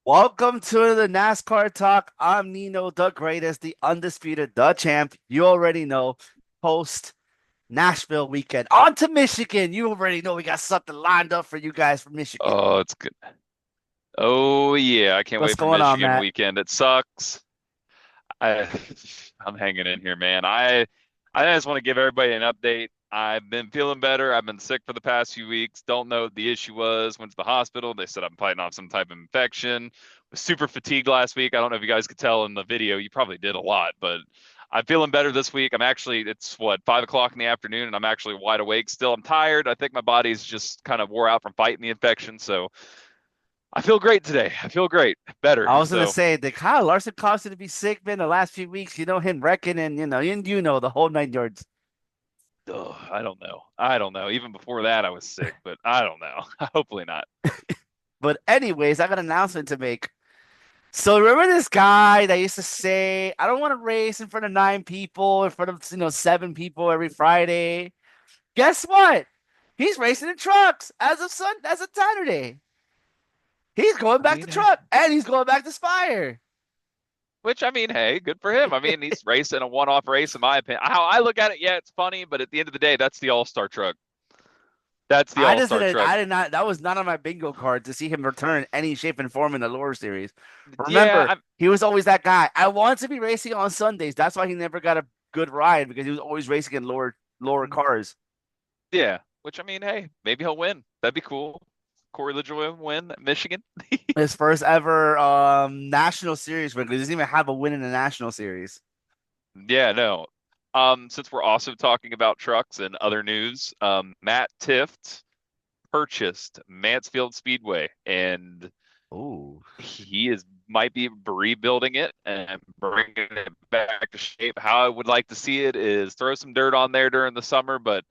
Welcome to the NASCAR Talk. I'm Nino, the greatest, the undisputed, the champ. You already know, post Nashville weekend. On to Michigan. You already know we got something lined up for you guys from Michigan. Oh, it's good. Oh yeah, I can't What's wait for going on, Michigan Matt? weekend. It sucks. I I'm hanging in here, man. I just want to give everybody an update. I've been feeling better. I've been sick for the past few weeks. Don't know what the issue was. Went to the hospital. They said I'm fighting off some type of infection. Was super fatigued last week. I don't know if you guys could tell in the video. You probably did a lot, but I'm feeling better this week. It's what, 5 o'clock in the afternoon, and I'm actually wide awake still. I'm tired. I think my body's just kind of wore out from fighting the infection. So I feel great today. I feel great. Better. I was gonna So say the Kyle Larson caused you to be sick, man, the last few weeks. You know him wrecking, and you know the whole 9 yards. I don't know. I don't know. Even before that, I was sick, but I don't know. Hopefully not. But anyways, I got an announcement to make. So remember this guy that used to say, "I don't want to race in front of 9 people, in front of 7 people every Friday." Guess what? He's racing in trucks as of Saturday. He's going I back to mean, truck and he's going back to Spire. hey, good for him. I mean, he's racing a one-off race, in my opinion. How I look at it, yeah, it's funny, but at the end of the day, that's the All-Star truck. That's the I just All-Star didn't. truck. I did not. That was not on my bingo card to see him return in any shape and form in the lower series. Yeah, Remember, he was always that guy. I wanted to be racing on Sundays. That's why he never got a good ride because he was always racing in lower cars. yeah. Hey, maybe he'll win. That'd be cool. Corey LaJoie win at Michigan. His first ever national series win. 'Cause he doesn't even have a win in the national series. Yeah, no. Since we're also talking about trucks and other news, Matt Tifft purchased Mansfield Speedway, and Ooh. he is might be rebuilding it and bringing it back to shape. How I would like to see it is throw some dirt on there during the summer, but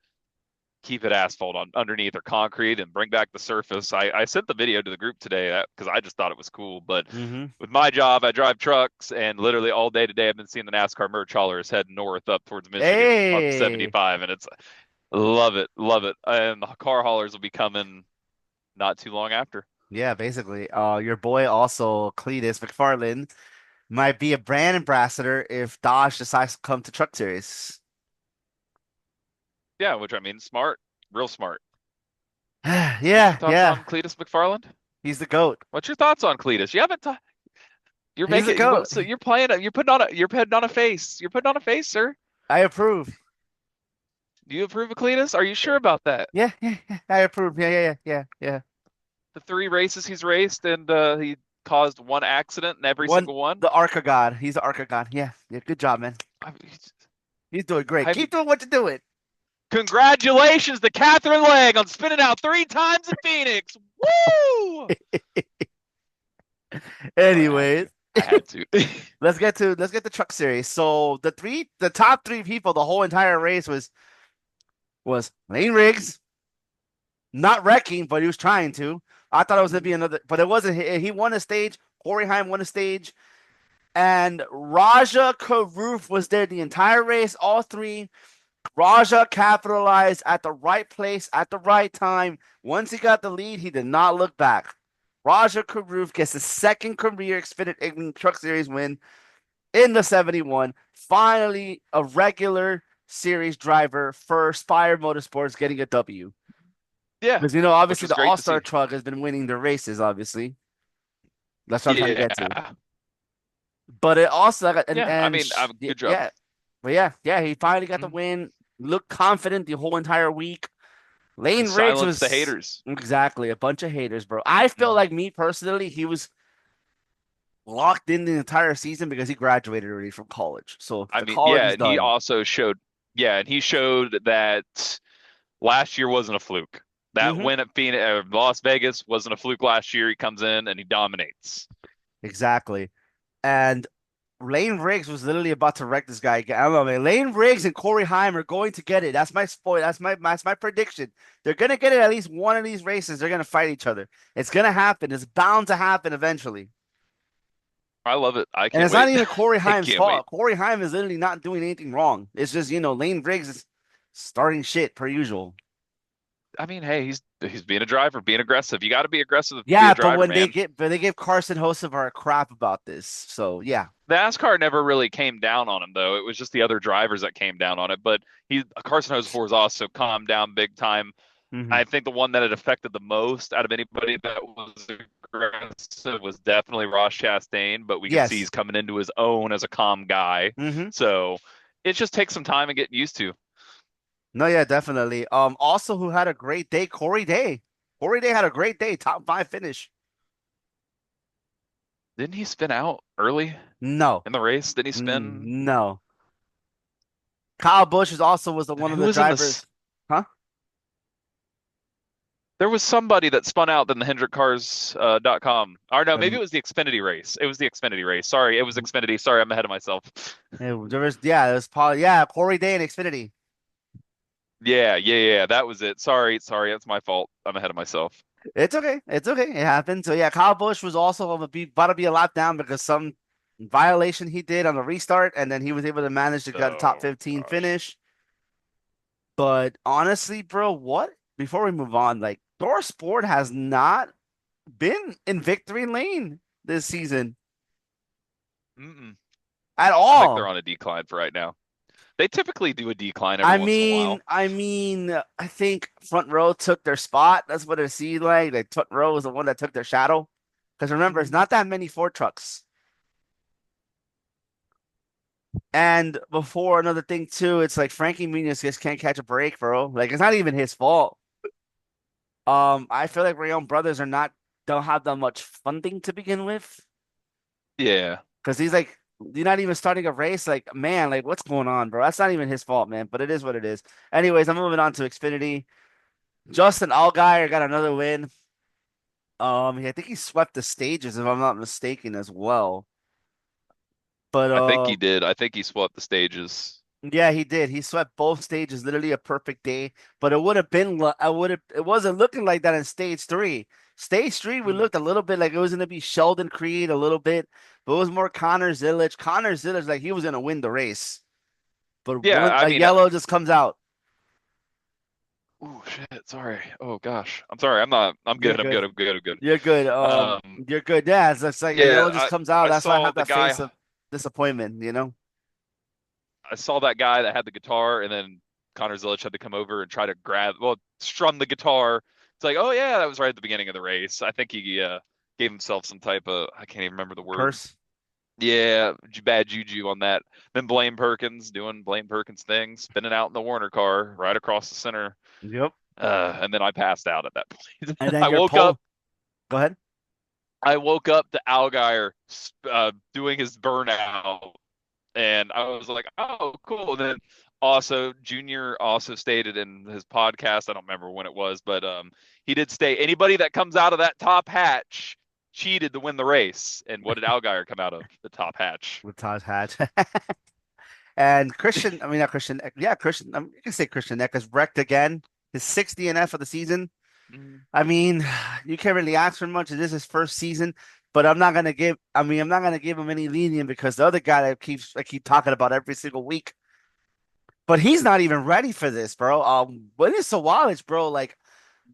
keep it asphalt on underneath or concrete and bring back the surface. I sent the video to the group today because I just thought it was cool. But Mm-hmm. with my job, I drive trucks, and literally all day today, I've been seeing the NASCAR merch haulers head north up towards Michigan on Hey. 75, and it's love it, love it. And the car haulers will be coming not too long after. Yeah, basically. Your boy also, Cletus McFarland, might be a brand ambassador if Dodge decides to come to Truck Series. Yeah, smart, real smart. What's your Yeah, thoughts yeah. on Cletus McFarland? He's the GOAT. What's your thoughts on Cletus? You haven't. You're He's the making GOAT. what? So you're playing. You're putting on a. You're putting on a face. You're putting on a face, sir. I approve. Do you approve of Cletus? Are you sure about that? Yeah, yeah, yeah. I approve. Yeah, yeah, yeah, yeah, yeah. The three races he's raced, and he caused one accident in every One, single one. the Arca God. He's the Arca God. Yeah, yeah. Good job, man. I mean, He's doing great. I mean, Keep doing what you're doing. congratulations to Catherine Legg on spinning out 3 times in Phoenix. Woo! Oh, I had Anyways. to. I had to. Let's get to Truck Series. So the top three people the whole entire race was Lane Riggs, not wrecking, but he was trying to. I thought it was gonna be another, but it wasn't. He won a stage. Corey Heim won a stage, and Rajah Karuf was there the entire race. All three. Rajah capitalized at the right place at the right time. Once he got the lead, he did not look back. Rajah Karuf gets his second career Xfinity Truck Series win in the 71. Finally, a regular series driver for Spire Motorsports getting a W. Yeah, Because which obviously was the great All to Star see. truck has been winning the races. Obviously, that's what I'm trying to get to. Yeah, But it also yeah. Good job. yeah, but yeah, he finally got the Mhm. win. Looked confident the whole entire week. He Lane Riggs silenced the was haters. exactly a bunch of haters, bro. I feel Mhm. like me personally, he was locked in the entire season because he graduated already from college. So the college Yeah, is and he done. also showed, yeah, and he showed that last year wasn't a fluke. That Hmm. win at Las Vegas wasn't a fluke last year. He comes in and he dominates. Exactly. And Lane Riggs was literally about to wreck this guy again. I don't know, man. Lane Riggs and Corey Heim are going to get it. That's my spoil. That's my prediction. They're gonna get it at least one of these races. They're gonna fight each other. It's gonna happen. It's bound to happen eventually. I love it. I And can't it's not wait. even Corey I Heim's can't wait. fault. Corey Heim is literally not doing anything wrong. It's just, Lane Riggs is starting shit per usual. I mean, hey, he's being a driver, being aggressive. You got to be aggressive to be a Yeah, but driver, when man. they give Carson Hocevar a crap about this. So yeah. NASCAR never really came down on him though. It was just the other drivers that came down on it. But Carson Hocevar has also calmed down big time. Hmm. I think the one that it affected the most out of anybody that was aggressive was definitely Ross Chastain, but we can see Yes. he's coming into his own as a calm guy. Hmm. So it just takes some time and getting used to. No, yeah, definitely. Also who had a great day, Corey Day. Corey Day had a great day, top five finish. Didn't he spin out early No. in the race? Didn't he spin? No. Kyle Busch is also was the And one of who the was in this? drivers. Huh? There was somebody that spun out in the HendrickCars.com. Or no, maybe Um, it was the Xfinity race. It was the Xfinity race. Sorry, it was Xfinity. Sorry, I'm ahead of myself. there was yeah, it was probably yeah, Corey Day and Xfinity. Yeah. That was it. Sorry, that's my fault. I'm ahead of myself. It's okay. It's okay. It happened. So yeah, Kyle Busch was also about to be a lap down because some violation he did on the restart, and then he was able to manage to get a top Oh 15 gosh. finish. But honestly, bro, what? Before we move on, like Thor Sport has not been in victory lane this season Mm-mm. at I think they're all. on a decline for right now. They typically do a decline every once in a while. I think front row took their spot. That's what it seemed like. Like front row was the one that took their shadow. Because remember, it's Mhm. not that many Ford trucks. And before another thing too, it's like Frankie Muniz just can't catch a break, bro. Like it's not even his fault. I feel like Rayon brothers are not don't have that much funding to begin with. Yeah. Because he's like, you're not even starting a race. Like, man, like what's going on, bro? That's not even his fault, man. But it is what it is. Anyways, I'm moving on to Xfinity. Justin Allgaier got another win. I think he swept the stages, if I'm not mistaken, as well. But I think he did. I think he swept the stages. yeah, he did. He swept both stages, literally a perfect day. But it would have been, I would have, it wasn't looking like that in stage three. Stage three, we Mhm. looked a little bit like it was going to be Sheldon Creed a little bit, but it was more Connor Zillich. Connor Zillich, like he was going to win the race. But Yeah, one, I a mean, yellow just comes out. oh shit, sorry. Oh gosh. I'm sorry. I'm not I'm You're good. I'm good. good. I'm good. I'm good. You're good. Um You're good. Yeah, it's like a yeah, yellow just comes out. I That's why I saw have the that guy face of disappointment, you know? I saw that guy that had the guitar, and then Connor Zilic had to come over and try to strum the guitar. It's like, oh yeah, that was right at the beginning of the race. I think he gave himself some type of, I can't even remember the word. Curse. Yeah, bad juju on that. Then Blaine Perkins doing Blaine Perkins things, spinning out in the Warner car right across the center. Yep. And then I passed out at that point. And then your pole. Go ahead. I woke up to Algier doing his burnout, and I was like, "Oh, cool." And then also, Junior also stated in his podcast, I don't remember when it was, but he did state anybody that comes out of that top hatch cheated to win the race. And what did Algier come out of the top hatch? With Taj Hatch. And Christian, I mean, not Christian. Yeah, Christian. You can say Christian Eck is wrecked again. His 6th DNF of the season. Mm, I mean, you can't really ask for much. It is his first season, but I'm not gonna give him any lenient because the other guy that I keep talking about every single week, but he's not even ready for this, bro. What is Sawalich, bro? Like,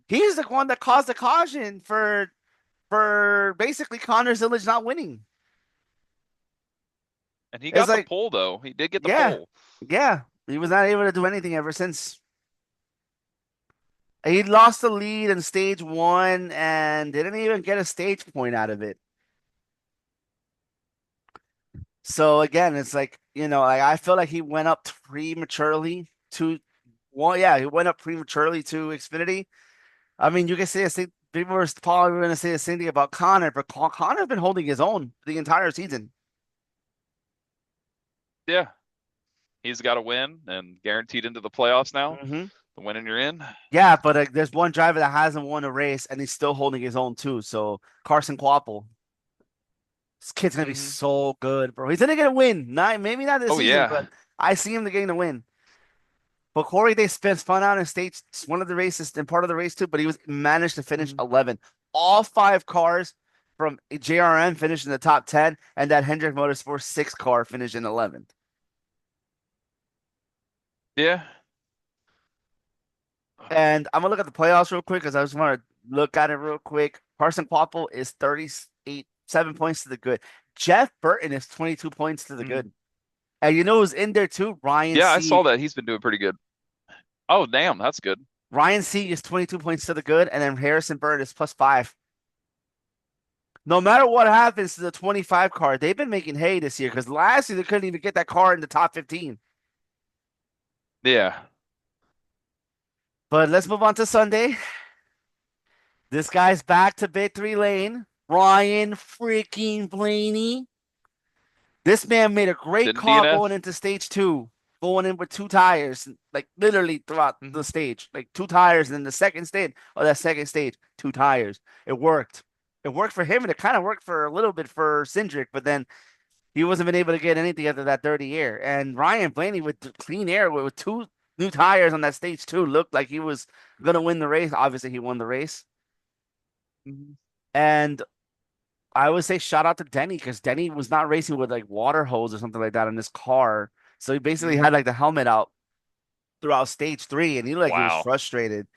he's the one that caused the caution for basically Connor Zillage not winning. And he It's got the like, pole though. He did get the yeah, pole. yeah, he was not able to do anything ever since. He lost the lead in stage one and didn't even get a stage point out of it. So again, it's like, like I feel like he went up prematurely to well, yeah, he went up prematurely to Xfinity. I mean, you can say the same, people were probably going to say the same thing about Connor, but Connor's been holding his own the entire season. Yeah, he's got to win and guaranteed into the playoffs now. Hmm. The winning you're in. Yeah, but there's one driver that hasn't won a race and he's still holding his own too. So Carson Kvapil. This kid's gonna be Hmm. so good, bro. He's gonna get a win. Not maybe not this Oh season, but yeah, I see him getting a win. But Corey, they spun out in stage one of the races and part of the race too, but he was managed to finish hmm 11. All five cars from JRM finished in the top 10, and that Hendrick Motorsports 6 car finished in 11th. yeah. And I'm gonna look at the playoffs real quick because I just want to look at it real quick. Carson Quapple is 38, 7 points to the good. Jeff Burton is 22 points to the Mhm. good. And you know who's in there too? Ryan Yeah, I saw C. that. He's been doing pretty good. Oh, damn, that's good. Ryan C is 22 points to the good, and then Harrison Bird is +5. No matter what happens to the 25 card, they've been making hay this year because last year they couldn't even get that card in the top 15. Yeah. But let's move on to Sunday. This guy's back to victory lane. Ryan freaking Blaney. This man made a great Didn't call going DNF? into stage two, going in with two tires, like literally throughout the Mhm. stage, like two tires. And then the second stage, or that second stage, two tires. It worked. It worked for him, and it kind of worked for a little bit for Cindric, but then he wasn't been able to get anything after that dirty air. And Ryan Blaney with clean air with two new tires on that stage two looked like he was gonna win the race. Obviously, he won the race. Mhm. And I would say shout out to Denny because Denny was not racing with like water hose or something like that in his car. So he basically Mhm. had like the helmet out throughout stage three, and he looked like he was Wow. frustrated.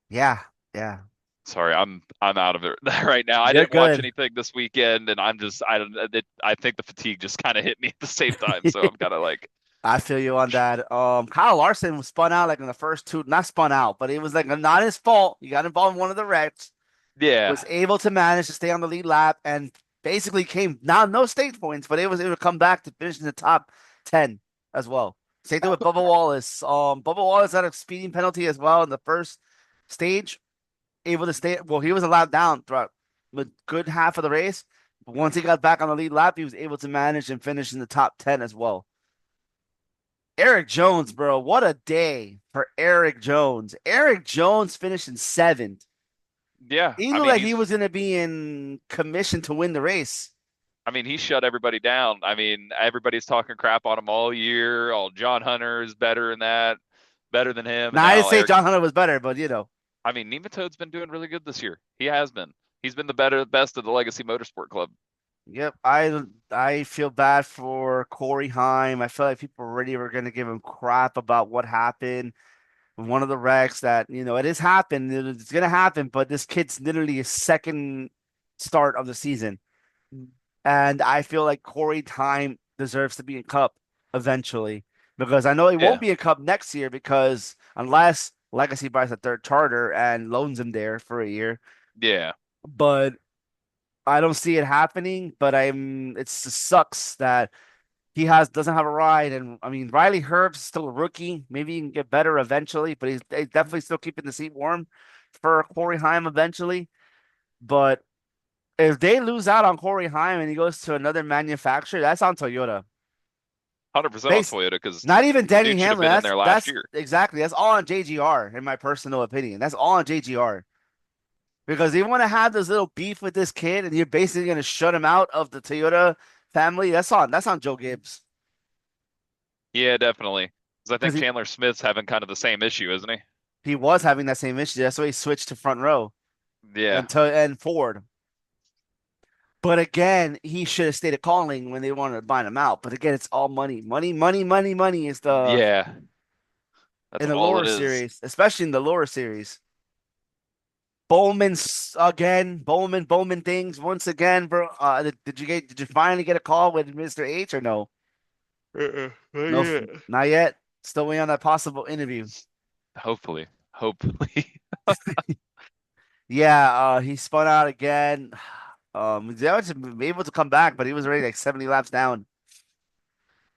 Yeah, yeah. Sorry, I'm out of it right now. I You're didn't watch good. anything this weekend, and I'm just I don't I think the fatigue just kind of hit me at the same time. So I'm kind of like, I feel you on that. Kyle Larson was spun out like in the first two, not spun out, but it was like not his fault. He got involved in one of the wrecks, yeah, was able to manage to stay on the lead lap, and basically came now no stage points, but it was able to come back to finish in the top 10 as well. Same thing with Bubba Wallace. Bubba Wallace had a speeding penalty as well in the first stage, able to stay. Well, he was allowed down throughout a good half of the race. But once he got back on the lead lap, he was able to manage and finish in the top 10 as well. Eric Jones, bro, what a day for Eric Jones. Eric Jones finished in seventh. yeah. He looked like he was going to be in commission to win the race. I mean, he shut everybody down. I mean, everybody's talking crap on him all year. Oh, John Hunter is better than that, better than him, and Now, I didn't now say Eric. John Hunter was better, but you know, I mean, Nematode's been doing really good this year. He has been. He's been the better, best of the Legacy Motorsport Club. yep. I feel bad for Corey Heim. I feel like people already were going to give him crap about what happened. One of the wrecks that, it has happened. It's going to happen, but this kid's literally his second start of the season. And I feel like Corey Time deserves to be in Cup eventually because I know he won't Yeah, be in Cup next year because unless Legacy buys a third charter and loans him there for a year, yeah, but I don't see it happening. But it sucks that he doesn't have a ride. And I mean, Riley Herb's still a rookie. Maybe he can get better eventually, but he's definitely still keeping the seat warm for Corey Heim eventually. But if they lose out on Corey Heim and he goes to another manufacturer, that's on Toyota. 100% on Base, Toyota because not even the Denny dude should have Hamlin. been in That's there last that's year. exactly that's all on JGR in my personal opinion. That's all on JGR because you want to have this little beef with this kid and you're basically going to shut him out of the Toyota family. That's on Joe Gibbs Yeah, definitely. Because I because think he Chandler Smith's having kind of the same issue, isn't he? he was having that same issue. That's why he switched to front row Yeah, and Ford. But again, he should have stayed at Calling when they wanted to buy him out. But again, it's all money, money, money, money, money is the yeah, that's in the all lower it is. series, especially in the lower series. Bowman's again, Bowman things once again, bro. Did you finally get a call with Mr. H or no? No, Yeah. not yet. Still waiting on that possible interview. Hopefully, hopefully. Yeah, he spun out again. They was able to come back, but he was already like 70 laps down.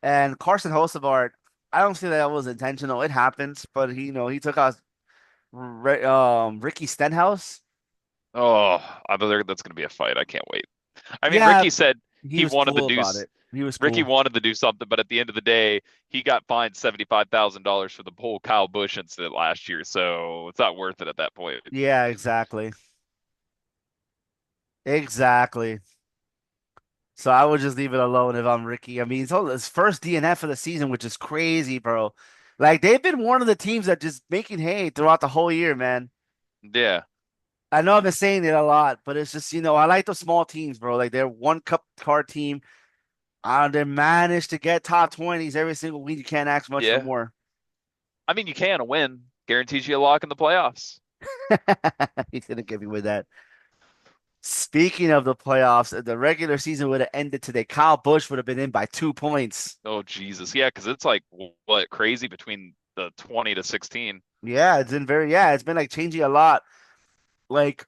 And Carson Hocevar, I don't think that was intentional. It happens, but he took out Ricky Stenhouse. Oh, I believe that's going to be a fight. I can't wait. I mean, Yeah, Ricky said he he was wanted to cool do. about it. He was Ricky cool. wanted to do something, but at the end of the day, he got fined $75,000 for the whole Kyle Busch incident last year. So it's not worth it at that point. Yeah, exactly. Exactly. So I would just leave it alone if I'm Ricky. I mean, it's his first DNF of the season, which is crazy, bro. Like they've been one of the teams that just making hay throughout the whole year, man. Yeah, I know I've been saying it a lot, but it's just, I like the small teams, bro. Like they're one cup card team. They managed to get top 20s every single week. You can't ask much for yeah. more. I mean, you can win. Guarantees you a lock in the playoffs. He's gonna give you with that. Speaking of the playoffs, if the regular season would have ended today, Kyle Busch would have been in by 2 points. Oh Jesus, yeah, because it's like what crazy between the 20 to 16. Yeah, it's been like changing a lot. Like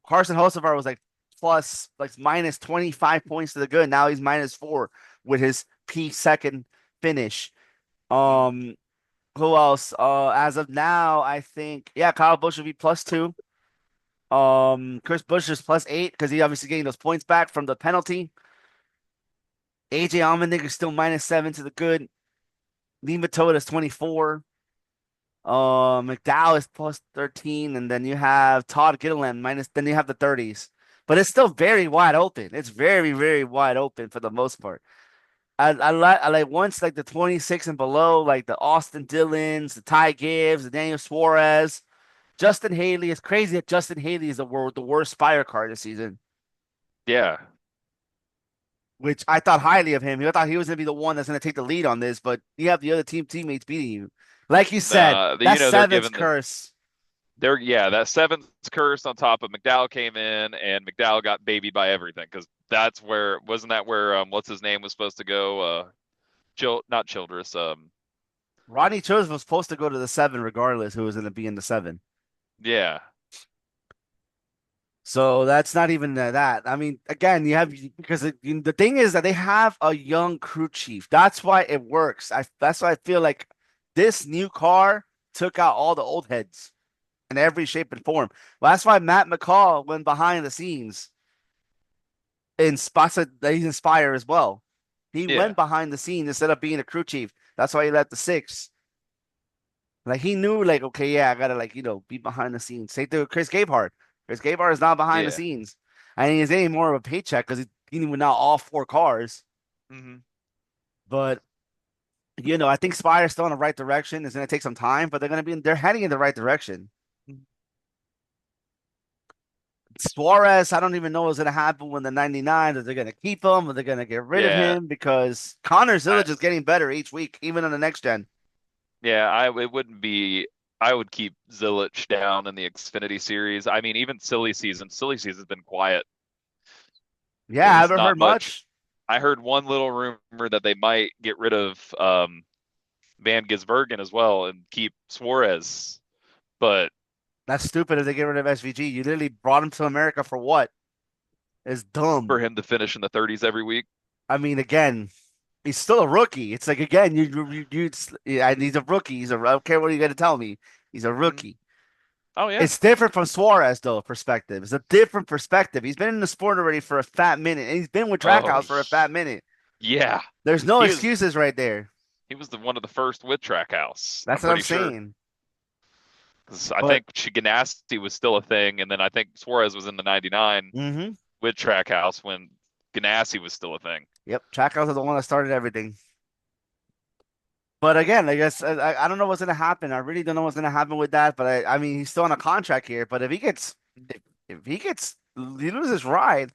Carson Hocevar was like plus like minus 25 points to the good. Now he's -4 with his P2 finish. Mhm. Um, who else? As of now, I think Kyle Busch would be +2. Chris Busch is +8 because he obviously getting those points back from the penalty. AJ Allmendinger is still -7 to the good. Lee Matoda is 24. McDowell is +13, and then you have Todd Gilliland minus. Then you have the 30s, but it's still very wide open. It's very, very wide open for the most part. I like once like the 26 and below, like the Austin Dillons, the Ty Gibbs, the Daniel Suarez, Justin Haley. It's crazy that Justin Haley is the worst Spire card this season, Yeah, which I thought highly of him. I thought he was going to be the one that's going to take the lead on this, but you have the other teammates beating you. Like you said, you that's know they're seven's giving the curse. they're yeah that seventh curse on top of McDowell came in and McDowell got babied by everything because that's where wasn't that where what's his name was supposed to go not Childress Rodney Chose was supposed to go to the 7 regardless who was going to be in the 7. yeah So that's not even that. I mean, again, you have because the thing is that they have a young crew chief. That's why it works. That's why I feel like this new car took out all the old heads in every shape and form. Well, that's why Matt McCall went behind the scenes in spots that he's inspired as well. He yeah went behind the scenes instead of being a crew chief. That's why he left the 6. Like he knew, like, okay, yeah, I gotta like, be behind the scenes. Same thing with Chris Gabehart. Chris Gabehart is not behind the yeah scenes. I mean, he's getting more of a paycheck because he's dealing with now all 4 cars. hmm But I think Spire's still in the right direction. It's gonna take some time, but they're heading in the right direction. Suarez, I don't even know what's gonna happen when the 99. Are they gonna keep him? Are they gonna get rid of yeah him? Because Connor I Zillage is getting better each week, even on the next gen. yeah I it wouldn't be I would keep Zilich down in the Xfinity series. I mean even silly season's been quiet. Yeah, I There's haven't not heard much. much. I heard one little rumor that they might get rid of Van Gisbergen as well and keep Suarez, but That's stupid if they get rid of SVG. You literally brought him to America for what? It's for dumb. him to finish in the 30s every week. I mean, again, he's still a rookie. It's like again, yeah, and he's a rookie. I don't care what you're gonna tell me. He's a Mhm. rookie. Oh yeah. It's different from Suarez though. Perspective. It's a different perspective. He's been in the sport already for a fat minute, and he's been with Oh Trackhouse for a fat minute. yeah. There's no He was excuses right there. he was the one of the first with Trackhouse. I'm That's what I'm pretty sure. saying. 'Cause I But think Ganassi was still a thing, and then I think Suarez was in the 99 with Trackhouse when Ganassi was still a thing. yep, Trackhouse is the one that started everything. But again, I guess I don't know what's gonna happen. I really don't know what's gonna happen with that. But I mean, he's still on a contract here. But if he loses ride,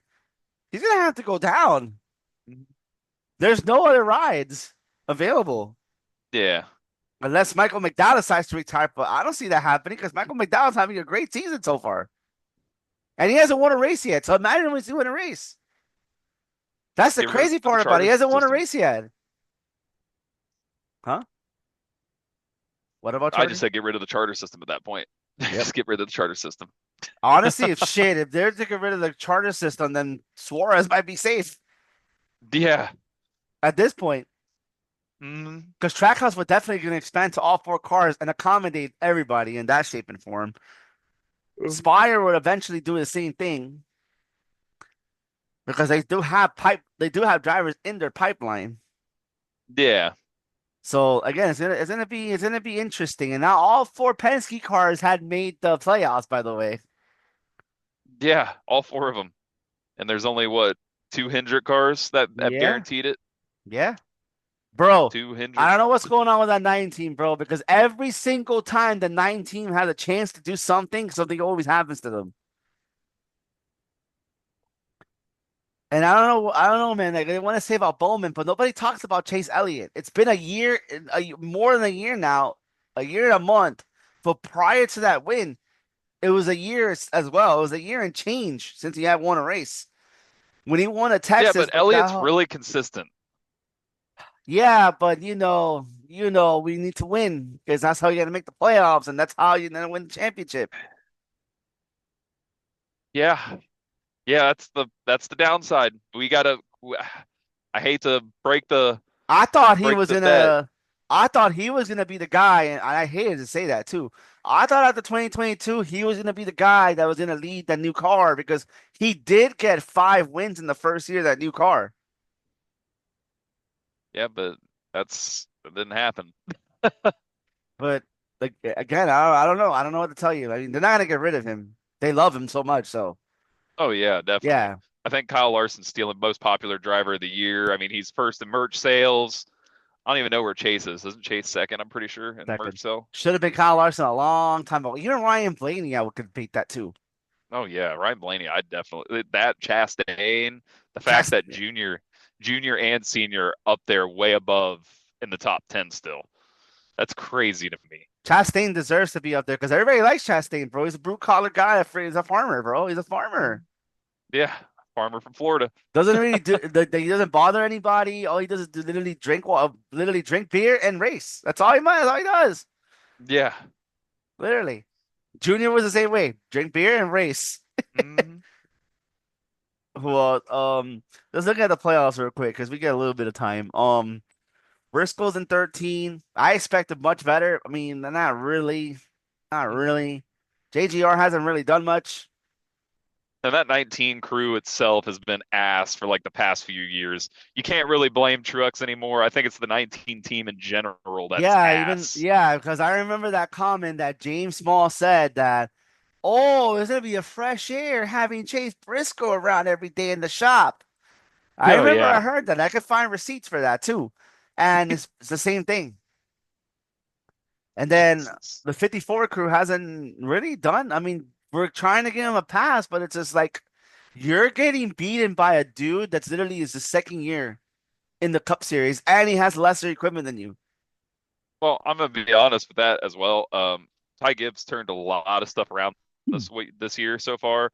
he's gonna have to go down. There's no other rides available Yeah. unless Michael McDowell decides to retire. But I don't see that happening because Michael McDowell's having a great season so far, and he hasn't won a race yet. So imagine when he's doing a race. That's the Get rid crazy of the part about it. He charter hasn't won a system. race yet. Huh? What about I just charter? said get rid of the charter system at that point. Yep. Just get rid of the charter system. Honestly, if they're getting rid of the charter system, then Suarez might be safe Yeah. at this point. Mm, Because Trackhouse would definitely going to expand to all 4 cars and accommodate everybody in that shape and form. Spire would eventually do the same thing because they do have drivers in their pipeline. yeah. So again, it's gonna be interesting. And now all 4 Penske cars had made the playoffs, by the way. Yeah. All four of them. And there's only what, two Hendrick cars that have Yeah, guaranteed it? yeah. Bro, Two I Hendrick. don't know what's going on with that 9 team, bro, because every single time the 9 team has a chance to do something, something always happens to them. And I don't know, man. Like they want to say about Bowman, but nobody talks about Chase Elliott. It's been a year, more than a year now. a year and a month. But prior to that win, it was a year as well. It was a year and change since he had won a race. When he won at Yeah, Texas but with that Elliott's whole, really consistent. yeah, but we need to win because that's how you're gonna make the playoffs, and that's how you're gonna win the championship. Yeah, yeah, that's the downside. We gotta. I hate to I thought he break was the bet. gonna, I thought he was gonna be the guy, and I hated to say that too. I thought after 2022 he was gonna be the guy that was gonna lead that new car because he did get 5 wins in the first year of that new car. Yeah, but that didn't happen. But like again, I don't know. I don't know what to tell you. I mean, they're not gonna get rid of him. They love him so much, so Oh yeah, definitely. yeah, I think Kyle Larson's stealing most popular driver of the year. I mean, he's first in merch sales. I don't even know where Chase is. Isn't Chase second? I'm pretty sure in second. merch sale. Should have been Kyle Larson a long time ago. Even Ryan Blaney, I would compete that too. Oh yeah, Ryan Blaney. I definitely that Chastain. The fact Chast that junior and senior up there way above in the top 10 still. That's crazy to me. Chastain deserves to be up there because everybody likes Chastain, bro. He's a blue collar guy. He's a farmer, bro. He's a farmer. Yeah, farmer from Florida. Doesn't really do. He doesn't bother anybody. All he does is literally drink beer and race. That's all he does. That's all he does. Yeah. Literally. Junior was the same way. Drink beer and race. hmm Well, let's look at the playoffs real quick because we get a little bit of time. Briscoe's in 13. I expected much better. I mean, not really. Not really. JGR hasn't really done much. And that 19 crew itself has been ass for like the past few years. You can't really blame Truex anymore. I think it's the 19 team in general that's ass. Yeah, because I remember that comment that James Small said that, oh, it's gonna be a fresh air having Chase Briscoe around every day in the shop. I Oh remember I yeah. heard that. I could find receipts for that too. And it's the same thing. And then the 54 crew hasn't really done. I mean, we're trying to give him a pass, but it's just like you're getting beaten by a dude that's literally is the second year in the Cup Series, and he has lesser equipment than you. Well, I'm gonna be honest with that as well. Ty Gibbs turned a lot of stuff around Hmm. this year so far.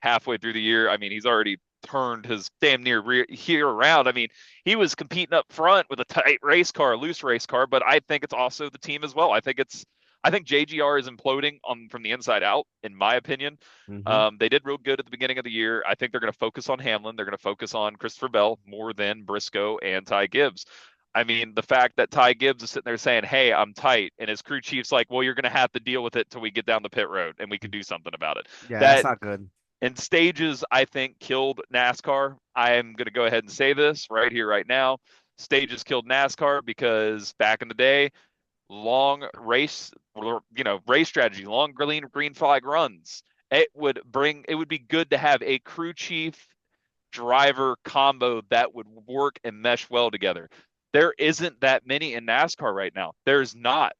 Halfway through the year, I mean, he's already turned his damn near rear year around. I mean, he was competing up front with a tight race car, a loose race car, but I think it's also the team as well. I think JGR is imploding on from the inside out, in my opinion. Hmm. They did real good at the beginning of the year. I think they're going to focus on Hamlin. They're going to focus on Christopher Bell more than Briscoe and Ty Gibbs. I mean, the fact that Ty Gibbs is sitting there saying, "Hey, I'm tight," and his crew chief's like, "Well, you're going to have to deal with it till we get down the pit road, and we can do something about it." Yeah, that's That not good. in stages, I think killed NASCAR. I am going to go ahead and say this right here, right now. Stages killed NASCAR because back in the day, long race, race strategy, long green flag runs. It would be good to have a crew chief driver combo that would work and mesh well together. There isn't that many in NASCAR right now. There's not.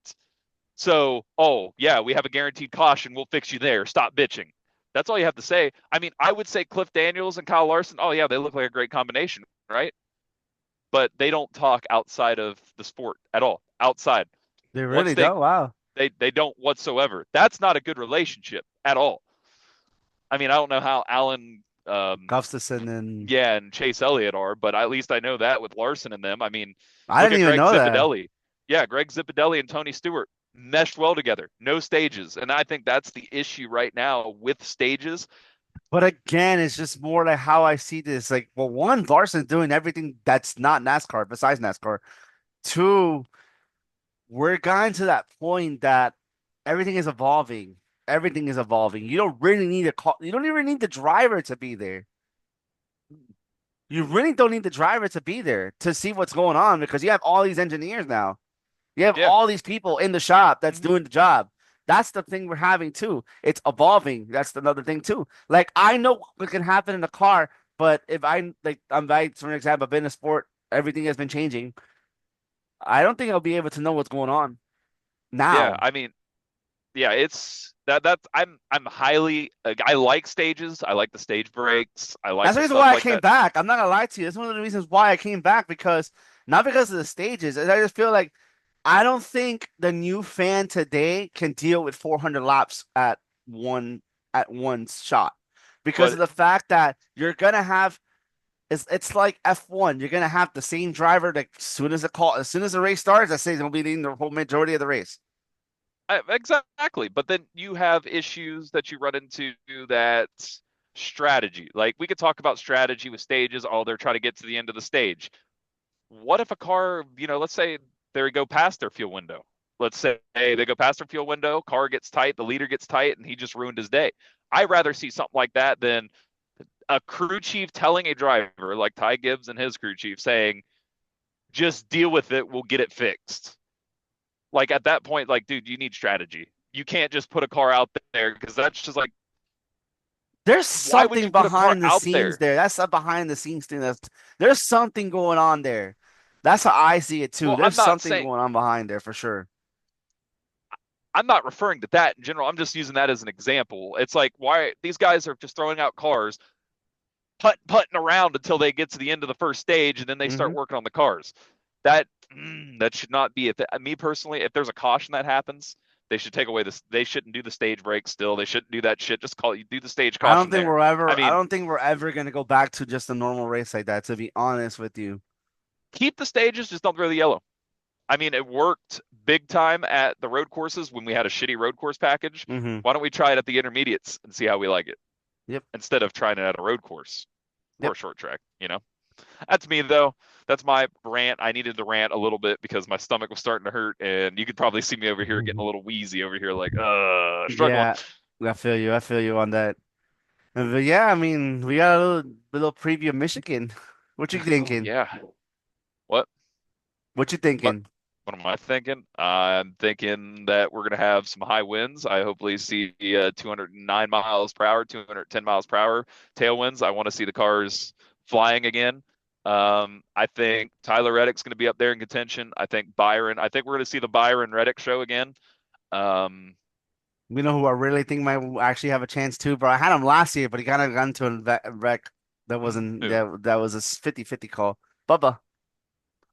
So, oh, yeah, we have a guaranteed caution. We'll fix you there. Stop bitching. That's all you have to say. I mean, I would say Cliff Daniels and Kyle Larson, oh, yeah, they look like a great combination, right? But they don't talk outside of the sport at all. Outside. They Once really don't. Wow. they don't whatsoever. That's not a good relationship at all. I mean, I don't know how Alan Gustafson and yeah, and Chase Elliott are, but at least I know that with Larson and them. I mean, I look didn't at even Greg know that. Zipadelli. Yeah, Greg Zipadelli and Tony Stewart meshed well together. No stages. And I think that's the issue right now with stages. But again, it's just more like how I see this. Like, well, one, Larson's doing everything that's not NASCAR besides NASCAR. Two, we're gotten to that point that everything is evolving. Everything is evolving. You don't really need a call. You don't even need the driver to be there. You really don't need the driver to be there to see what's going on because you have all these engineers now. You have Yeah. all these people in the shop that's hmm doing the job. That's the thing we're having too. It's evolving. That's another thing too. Like I know what can happen in a car, but if for an example, I've been in a sport, everything has been changing. I don't think I'll be able to know what's going on Yeah. now. I mean, yeah, it's that's I'm highly I like stages. I like the stage breaks. I like That's the the reason stuff why I like came that. back. I'm not gonna lie to you. It's one of the reasons why I came back because not because of the stages. I just feel like I don't think the new fan today can deal with 400 laps one one shot because of But the fact that you're gonna have it's like F1. You're gonna have the same driver that as soon as the race starts, I say he's gonna be leading the whole majority of the race. exactly. But then you have issues that you run into that strategy. Like we could talk about strategy with stages. Oh, they're trying to get to the end of the stage. What if a car, let's say they go past their fuel window. Let's say they go past their fuel window, car gets tight, the leader gets tight, and he just ruined his day. I'd rather see something like that than a crew chief telling a driver, like Ty Gibbs and his crew chief, saying, just deal with it, we'll get it fixed. Like at that point, like, dude, you need strategy. You can't just put a car out there because that's just like, There's why would something you put a car behind the out scenes there? there. That's a behind the scenes thing. There's something going on there. That's how I see it too. Well, There's something going on behind there for sure. I'm not referring to that in general. I'm just using that as an example. It's like, why these guys are just throwing out cars, putting around until they get to the end of the first stage, and then they start Hmm. working on the cars. That should not be. If me personally, if there's a caution that happens, they should take away this. They shouldn't do the stage break. Still, they shouldn't do that shit. Just call you do the stage caution there. I I mean, don't think we're ever gonna go back to just a normal race like that, to be honest with you. keep the stages, just don't throw the yellow. I mean, it worked big time at the road courses when we had a shitty road course package. Hmm. Why don't we try it at the intermediates and see how we like it Yep. instead of trying it at a road course or Yep. a short track? That's me though. That's my rant. I needed to rant a little bit because my stomach was starting to hurt, and you could probably see me over here getting a Mhm. little wheezy over here, like struggling. Yeah, I feel you. I feel you on that. But yeah, I mean, we got a little preview of Michigan. What you Oh thinking? yeah. What? What you What? thinking? What am I thinking? I'm thinking that we're gonna have some high winds. I hopefully see 209 miles per hour, 210 miles per hour tailwinds. I want to see the cars flying again. I think Tyler Reddick's going to be up there in contention. I think Byron. I think we're going to see the Byron Reddick show again. Um, You know who I really think might actually have a chance too, bro. I had him last year, but he kind of got into a wreck that wasn't who? that was a 50-50 call. Bubba.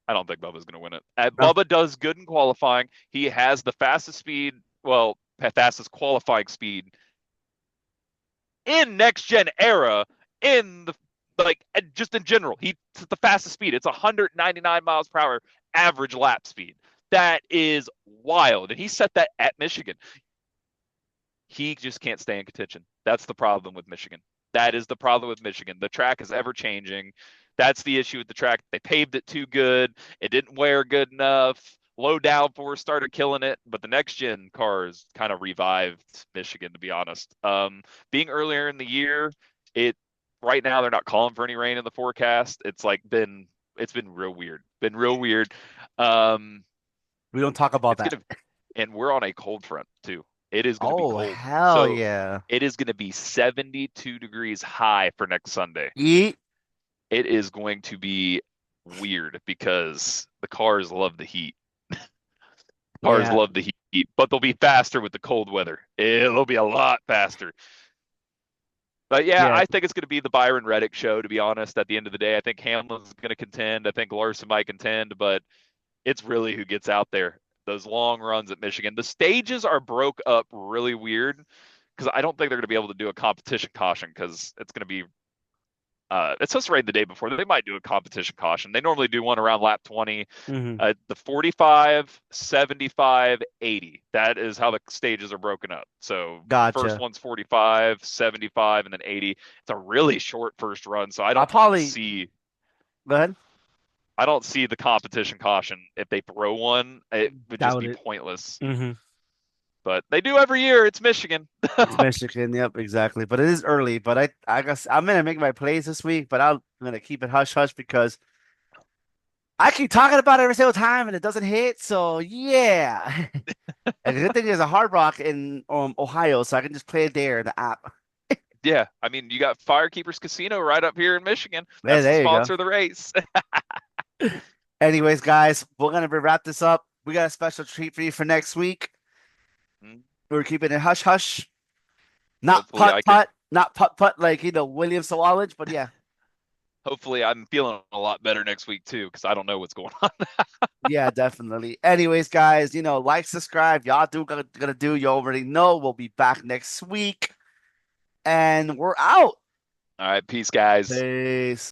I don't think Bubba's going to win it. No. Bubba does good in qualifying. He has the fastest speed, well, fastest qualifying speed in next gen era in the like just in general. He's the fastest speed. It's 199 miles per hour average lap speed. That is wild. And he set that at Michigan. He just can't stay in contention. That's the problem with Michigan. That is the problem with Michigan. The track is ever changing. That's the issue with the track. They paved it too good. It didn't wear good enough. Low downforce started killing it, but the next gen cars kind of revived Michigan, to be honest. Being earlier in the year, it right now they're not calling for any rain in the forecast. It's been real weird. Been real weird. Um, We don't talk about it's that. gonna and we're on a cold front too. It is gonna be Oh, cold. hell So yeah. it is gonna be 72 degrees high for next Sunday. Eat. It is going to be weird because the cars love the heat. Cars Yeah. love the heat, but they'll be faster with the cold weather. It'll be a lot faster. But yeah, Yeah. I think it's going to be the Byron Reddick show, to be honest, at the end of the day. I think Hamlin's going to contend. I think Larson might contend, but it's really who gets out there. Those long runs at Michigan. The stages are broke up really weird because I don't think they're going to be able to do a competition caution because it's going to be it's supposed to rain the day before. They might do a competition caution. They normally do one around lap 20. Hmm. The 45, 75, 80. That is how the stages are broken up. So the first Gotcha. one's 45, 75, and then 80. It's a really short first run, so I'll probably see go ahead. I don't see the competition caution. If they throw one, it would just Doubt be it. pointless. Hmm. But they do every year. It's Michigan. It's Michigan. Yep, exactly. But it is early. But I guess I'm gonna make my plays this week, but I'm gonna keep it hush hush because I keep talking about it every single time and it doesn't hit. So yeah. And the good thing is a Hard Rock in Ohio, so I can just play it there in the app. Yeah, I mean, you got Firekeepers Casino right up here in Michigan. Yeah, That's the there you go. sponsor of the race. Anyways, guys, we're gonna wrap this up. We got a special treat for you for next week. We're keeping it hush hush, not Hopefully, putt I can. putt, not putt putt like William Sawalage, but yeah. hopefully I'm feeling a lot better next week too, because I don't know what's going on. Yeah, definitely. Anyways, guys, like, subscribe. Y'all do gonna do. You already know. We'll be back next week, and we're out. All right, peace, guys. Peace.